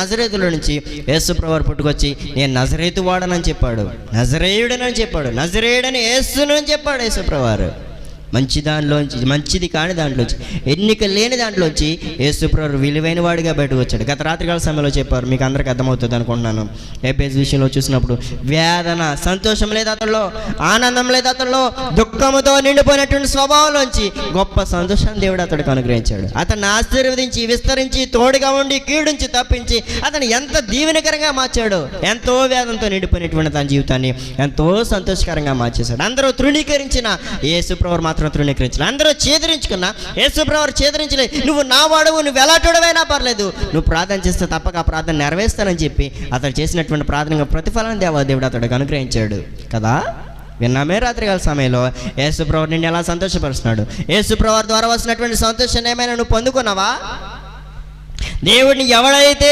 నజరేతులో నుంచి యేసుప్రభువారు పుట్టుకొచ్చి నేను నజరేతు వాడనని చెప్పాడు, నజరేయుడనని చెప్పాడు, నజరేయుడని యేసును అని చెప్పాడు యేసుప్రభువారు. మంచి దాంట్లోంచి, మంచిది కాని దాంట్లోంచి, ఎన్నిక లేని దాంట్లోంచి యేసుప్రభువారు విలువైన వాడిగా బయటకు వచ్చాడు. గత రాత్రికాల సమయంలో చెప్పారు, మీకు అందరికీ అర్థమవుతుంది అనుకుంటున్నాను. ఏపీఎస్ విషయంలో చూసినప్పుడు వేదన, సంతోషం లేదు అతనిలో, ఆనందం లేదు అతనిలో, దుఃఖముతో నిండిపోయినటువంటి స్వభావంలోంచి గొప్ప సంతోషాన్ని దేవుడు అతడికి అనుగ్రహించాడు. అతన్ని ఆశీర్వదించి, విస్తరించి, తోడుగా ఉండి, కీడుంచి తప్పించి అతను ఎంత దీవెనకరంగా మార్చాడు. ఎంతో వేదనతో నిండిపోయినటువంటి తన జీవితాన్ని ఎంతో సంతోషకరంగా మార్చేశాడు. అందరూ తృణీకరించిన యేసుప్రభువారు మాత్రం తృణీకరించలేదు. అందరూ చేదరించుకున్నా యేసుప్రభువారు చేదరించలేదు. నువ్వు నా వాడవు, నువ్వు ఎలాంటివాడవైనా పర్లేదు, నువ్వు ప్రార్థన చేస్తే తప్పక ఆ ప్రార్థన నెరవేరుస్తానని చెప్పి అతడు చేసినటువంటి ప్రార్థనగా ప్రతిఫలాన్ని దేవుడు అతడికి అనుగ్రహించాడు కదా. విన్నామే రాత్రికాల సమయంలో యేసుప్రభువారు నిన్ను ఎలా సంతోషపరుస్తున్నాడు. యేసుప్రభువారు ద్వారా వచ్చినటువంటి సంతోషాన్ని ఏమైనా నువ్వు పొందుకున్నావా? దేవుడిని ఎవడైతే